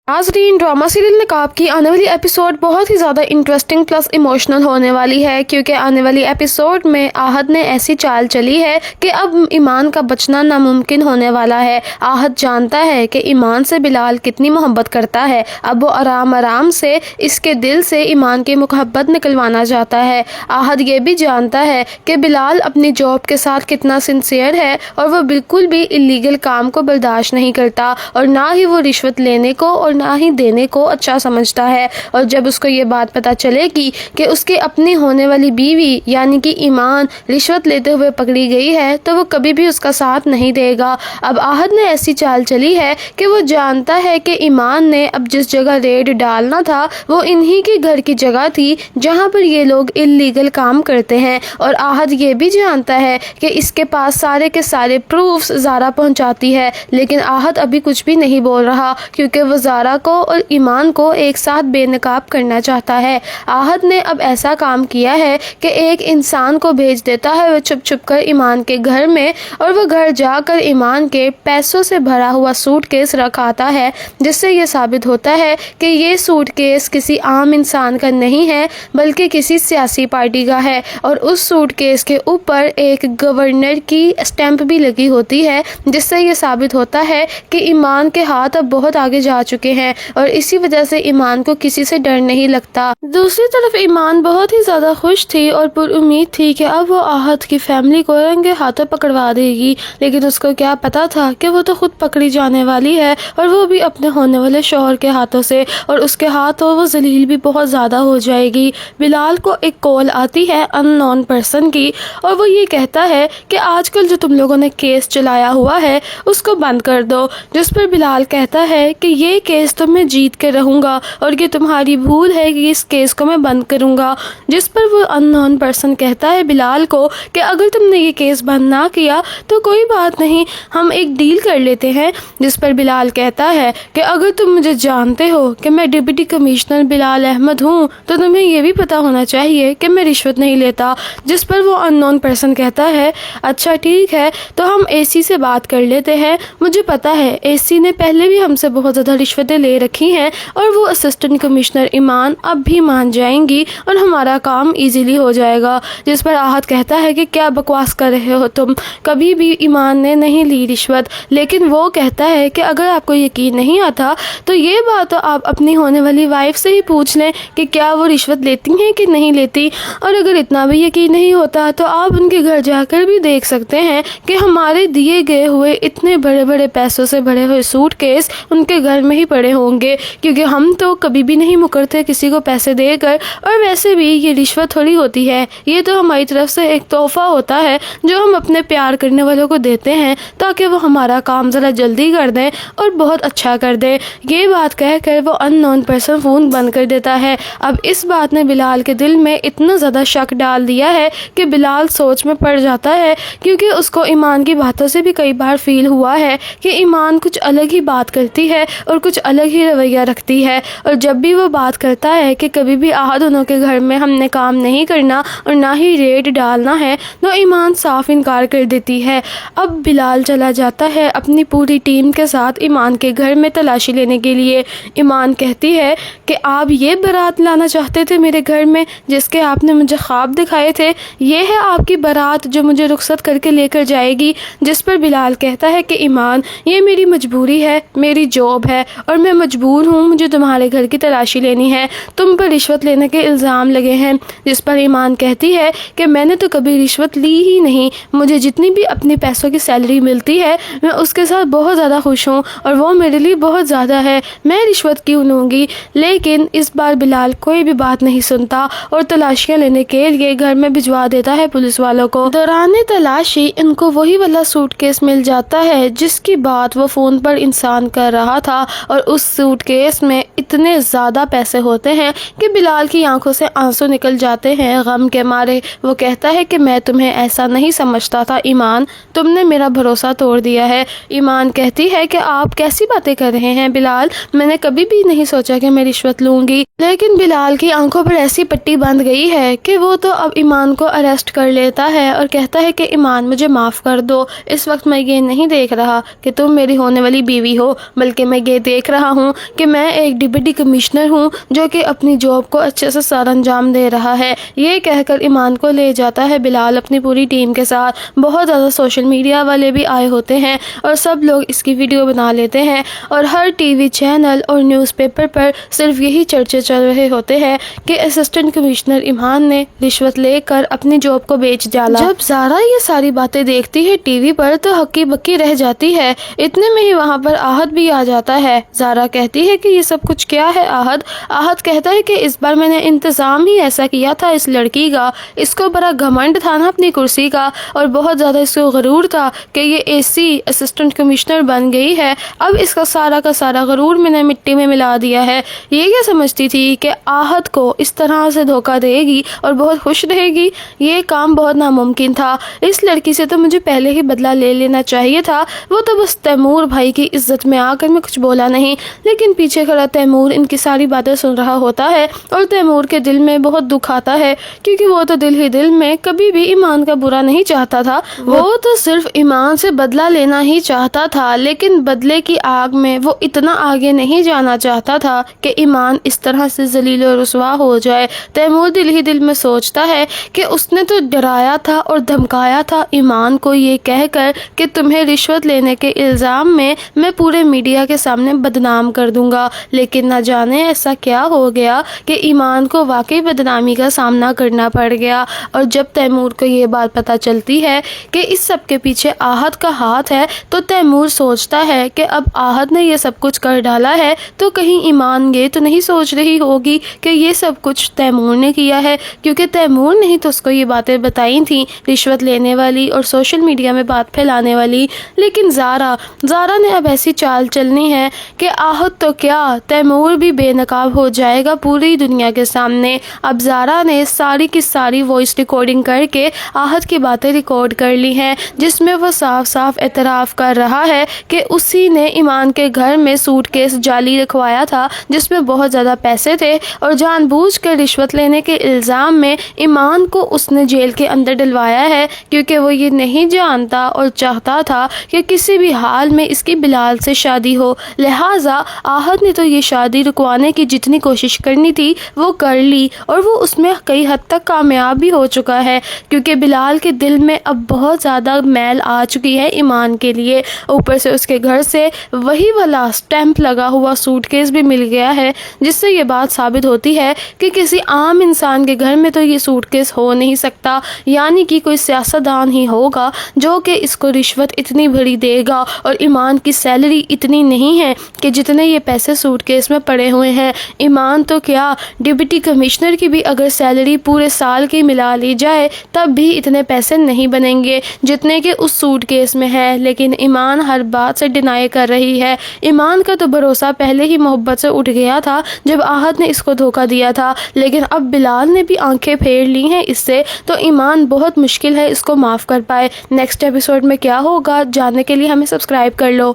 नाज़रीन, drama serial नकाब की आने वाली एपिसोड बहुत ही ज़्यादा इंटरेस्टिंग प्लस इमोशनल होने वाली है, क्योंकि आने वाली एपिसोड में आहद ने ऐसी चाल चली है कि अब ईमान का बचना नामुमकिन होने वाला है। आहद जानता है कि ईमान से बिलाल कितनी मोहब्बत करता है। अब वो आराम आराम से इसके दिल से ईमान की मोहब्बत निकलवाना चाहता है। आहद ये भी जानता है कि बिलाल अपनी जॉब के साथ कितना सिंसियर है और वो बिल्कुल भी इलीगल काम को बर्दाश्त नहीं करता, और ना ही वो रिश्वत लेने को और ना ही देने को अच्छा समझता है। और जब उसको ये बात पता चलेगी कि उसके अपनी होने वाली बीवी यानी कि ईमान रिश्वत लेते हुए पकड़ी गई है, तो वो कभी भी उसका साथ नहीं देगा। अब आहद ने ऐसी चाल चली है कि वो जानता है कि ईमान ने अब जिस जगह रेड डालना था वो इन्हीं के घर की जगह थी जहाँ पर ये लोग इलीगल काम करते हैं। और आहद ये भी जानता है कि इसके पास सारे के सारे प्रूफ्स ज़ारा पहुँचाती है, लेकिन आहद अभी कुछ भी नहीं बोल रहा क्योंकि वो ज़ारा को और ईमान को एक साथ बेनकाब करना चाहता है। आहद ने अब ऐसा काम किया है कि एक इंसान को भेज देता है वो छुप छुप कर ईमान के घर में, और वो घर जाकर ईमान के पैसों से भरा हुआ सूटकेस रखाता है, जिससे ये साबित होता है कि ये सूटकेस किसी आम इंसान का नहीं है बल्कि किसी सियासी पार्टी का है। और उस सूटकेस के ऊपर एक गवर्नर की स्टैंप भी लगी होती है, जिससे ये साबित होता है कि ईमान के हाथ अब बहुत आगे जा चुके हैं और इसी वजह से ईमान को किसी से डर नहीं लगता। दूसरी तरफ ईमान बहुत ही ज्यादा खुश थी और पुरुम्मीद थी कि अब वो आहद की फैमिली को रंगे हाथों पकड़वा देगी, लेकिन उसको क्या पता था कि वो तो खुद पकड़ी जाने वाली है, और वो भी अपने होने वाले शौहर के हाथों से, और उसके हाथों वो जलील भी बहुत ज्यादा हो जाएगी। बिलाल को एक कॉल आती है अननोन पर्सन की, और वो ये कहता है कि आजकल जो तुम लोगों ने केस चलाया हुआ है उसको बंद कर दो, जिस पर बिलाल कहता है कि ये केस तो मैं जीत के रहूँगा और ये तुम्हारी भूल है कि इस केस को मैं बंद करूँगा। जिस पर वो अननोन पर्सन कहता है बिलाल को कि अगर तुमने ये केस बंद ना किया तो कोई बात नहीं, हम एक डील कर लेते हैं। जिस पर बिलाल कहता है कि अगर तुम मुझे जानते हो कि मैं डिप्टी कमिश्नर बिलाल अहमद हूँ तो तुम्हें ये भी पता होना चाहिए कि मैं रिश्वत नहीं लेता। जिस पर वो अननोन पर्सन कहता है अच्छा ठीक है, तो हम एसी से बात कर लेते हैं। मुझे पता है एसी ने पहले भी हमसे बहुत ज़्यादा रिश्वतें ले रखी हैं और वो असिस्टेंट कमिश्नर ईमान अब भी मान जाएंगी और हमारा काम इजीली हो जाएगा। जिस पर आहद कहता है कि क्या बकवास कर रहे हो तुम, कभी भी ईमान ने नहीं ली रिश्वत। लेकिन वो कहता है कि अगर आपको यकीन नहीं आता तो ये बात तो आप अपनी होने वाली वाइफ से ही पूछ लें कि क्या वो रिश्वत लेती हैं कि नहीं लेती, और अगर इतना भी यकीन नहीं होता तो आप उनके घर जाकर भी देख सकते हैं कि हमारे दिए गए हुए इतने बड़े बड़े पैसों से भरे हुए सूटकेस उनके घर में ही पड़े होंगे, क्योंकि हम तो कभी भी नहीं मुकरते किसी को पैसे देकर। और वैसे भी ये रिश्वत थोड़ी होती है, ये तो हमारी तरफ से एक तोहफा होता है जो हम अपने प्यार करने वालों को देते हैं ताकि वो हमारा काम ज़रा जल्दी कर दें और बहुत अच्छा कर दें। ये बात कहकर वो अननोन पर्सन फ़ोन बंद कर देता है। अब इस बात ने बिलाल के दिल में इतना ज़्यादा शक डाल दिया है कि बिलाल सोच में पड़ जाता है, क्योंकि उसको ईमान की बातों से भी कई बार फील हुआ है कि ईमान कुछ अलग ही बात करती है और कुछ अलग ही रवैया रखती है। और जब भी वो बात करता है कि कभी भी आहद दोनों के घर में हमने काम नहीं करना और ना ही रेड डालना है, तो ईमान साफ इनकार कर देती है। अब बिलाल चला जाता है अपनी पूरी टीम के साथ ईमान के घर में तलाशी लेने के लिए। ईमान कहती है कि आप ये बारात लाना चाहते थे मेरे घर में जिसके आपने मुझे ख्वाब दिखाए थे, ये है आपकी बारात जो मुझे रुखसत करके लेकर जाएगी। जिस पर बिलाल कहता है कि ईमान ये मेरी मजबूरी है, मेरी जॉब है और मैं मजबूर हूँ, मुझे तुम्हारे घर की तलाशी लेनी है, तुम पर रिश्वत लेने के इल्ज़ाम लगे हैं। जिस पर ईमान कहती है कि मैंने तो कभी रिश्वत ली ही नहीं, मुझे जितनी भी अपने पैसों की सैलरी मिलती है मैं उसके साथ बहुत ज़्यादा खुश हूँ और वो मेरे लिए बहुत ज़्यादा है, मैं रिश्वत क्यों लूँगी। लेकिन इस बार बिलाल कोई भी बात नहीं सुनता और तलाशियाँ लेने के लिए घर में भिजवा देता है पुलिस वालों को। दौरान तलाशी इनको वही वाला सूटकेस मिल जाता है जिसकी बात वो फ़ोन पर इंसान कर रहा था, और उस सूटकेस में इतने ज़्यादा पैसे होते हैं कि बिलाल की आंखों से आंसू निकल जाते हैं गम के मारे। वो कहता है कि मैं तुम्हें ऐसा नहीं समझता था ईमान, तुमने मेरा भरोसा तोड़ दिया है। ईमान कहती है कि आप कैसी बातें कर रहे हैं बिलाल, मैंने कभी भी नहीं सोचा कि मैं रिश्वत लूँगी। लेकिन बिलाल की आंखों पर ऐसी पट्टी बंध गई है कि वो तो अब ईमान को अरेस्ट कर लेता है और कहता है कि ईमान मुझे माफ़ कर दो, इस वक्त मैं ये नहीं देख रहा कि तुम मेरी होने वाली बीवी हो, बल्कि मैं ये देख رہا ہوں کہ میں ایک ڈپٹی کمشنر ہوں جو کہ اپنی جاب کو اچھے سے سر انجام دے رہا ہے۔ یہ کہہ کر ایمان کو لے جاتا ہے بلال اپنی پوری ٹیم کے ساتھ۔ بہت زیادہ سوشل میڈیا والے بھی آئے ہوتے ہیں اور سب لوگ اس کی ویڈیو بنا لیتے ہیں اور ہر ٹی وی چینل اور نیوز پیپر پر صرف یہی چرچے چل رہے ہوتے ہیں کہ اسسٹنٹ کمشنر ایمان نے رشوت لے کر اپنی جاب کو بیچ ڈالا۔ جب زارا یہ ساری باتیں دیکھتی ہے ٹی وی پر تو ہکی بکی رہ جاتی ہے۔ اتنے میں ہی وہاں پر آہد بھی آ جاتا ہے۔ زارا کہتی ہے کہ یہ سب کچھ کیا ہے آہد کہتا ہے کہ اس بار میں نے انتظام ہی ایسا کیا تھا اس لڑکی کا، اس کو بڑا گھمنڈ تھا نا اپنی کرسی کا اور بہت زیادہ اس کو غرور تھا کہ یہ ایسی اسسٹنٹ کمشنر بن گئی ہے، اب اس کا سارا غرور میں نے مٹی میں ملا دیا ہے۔ یہ کیا سمجھتی تھی کہ آہد کو اس طرح سے دھوکہ دے گی اور بہت خوش رہے گی؟ یہ کام بہت ناممکن تھا۔ اس لڑکی سے تو مجھے پہلے ہی بدلہ لے لینا چاہیے تھا۔ وہ تو بس تیمور بھائی کی عزت میں آ کر میں کچھ بولا نہیں، لیکن پیچھے کھڑا تیمور ان کی ساری باتیں سن رہا ہوتا ہے اور تیمور کے دل میں بہت دکھ آتا ہے کیونکہ وہ تو دل ہی دل میں کبھی بھی ایمان کا برا نہیں چاہتا تھا۔ وہ تو صرف ایمان سے بدلہ لینا ہی چاہتا تھا، لیکن بدلے کی آگ میں وہ اتنا آگے نہیں جانا چاہتا تھا کہ ایمان اس طرح سے ذلیل و رسوا ہو جائے۔ تیمور دل ہی دل میں سوچتا ہے کہ اس نے تو ڈرایا تھا اور دھمکایا تھا ایمان کو یہ کہہ کر کہ تمہیں رشوت لینے کے الزام میں پورے میڈیا کے سامنے بدنام کر دوں گا، لیکن نہ جانے ایسا کیا ہو گیا کہ ایمان کو واقعی بدنامی کا سامنا کرنا پڑ گیا۔ اور جب تیمور کو یہ بات پتہ چلتی ہے کہ اس سب کے پیچھے آہد کا ہاتھ ہے تو تیمور سوچتا ہے کہ اب آہد نے یہ سب کچھ کر ڈالا ہے تو کہیں ایمان یہ تو نہیں سوچ رہی ہوگی کہ یہ سب کچھ تیمور نے کیا ہے، کیونکہ تیمور نے ہی تو اس کو یہ باتیں بتائی تھیں، رشوت لینے والی اور سوشل میڈیا میں بات پھیلانے والی۔ لیکن زارا نے اب ایسی چال چلنی ہے کہ آہد تو کیا تیمور بھی بے نقاب ہو جائے گا پوری دنیا کے سامنے۔ اب زارا نے ساری کی ساری وائس ریکارڈنگ کر کے آہد کی باتیں ریکارڈ کر لی ہیں، جس میں وہ صاف صاف اعتراف کر رہا ہے کہ اسی نے ایمان کے گھر میں سوٹ کیس جعلی رکھوایا تھا جس میں بہت زیادہ پیسے تھے اور جان بوجھ کر رشوت لینے کے الزام میں ایمان کو اس نے جیل کے اندر ڈلوایا ہے، کیونکہ وہ یہ نہیں جانتا اور چاہتا تھا کہ کسی بھی حال میں اس کی بلال سے شادی ہو۔ لہٰذا آہد نے تو یہ شادی رکوانے کی جتنی کوشش کرنی تھی وہ کر لی اور وہ اس میں کئی حد تک کامیاب بھی ہو چکا ہے، کیونکہ بلال کے دل میں اب بہت زیادہ میل آ چکی ہے ایمان کے لیے۔ اوپر سے اس کے گھر سے وہی والا سٹیمپ لگا ہوا سوٹ کیس بھی مل گیا ہے، جس سے یہ بات ثابت ہوتی ہے کہ کسی عام انسان کے گھر میں تو یہ سوٹ کیس ہو نہیں سکتا، یعنی کہ کوئی سیاستدان ہی ہوگا جو کہ اس کو رشوت اتنی بڑی دے گا، اور ایمان کی سیلری اتنی نہیں ہے کہ جتنے یہ پیسے سوٹ کیس میں پڑے ہوئے ہیں۔ ایمان تو کیا ڈپٹی کمشنر کی بھی اگر سیلری پورے سال کی ملا لی جائے تب بھی اتنے پیسے نہیں بنیں گے جتنے کہ اس سوٹ کیس میں ہے، لیکن ایمان ہر بات سے ڈینائی کر رہی ہے۔ ایمان کا تو بھروسہ پہلے ہی محبت سے اٹھ گیا تھا جب آہد نے اس کو دھوکہ دیا تھا، لیکن اب بلال نے بھی آنکھیں پھیر لی ہیں اس سے، تو ایمان بہت مشکل ہے اس کو معاف کر پائے۔ نیکسٹ ایپیسوڈ میں کیا ہوگا جاننے کے لیے ہمیں سبسکرائب کر لو۔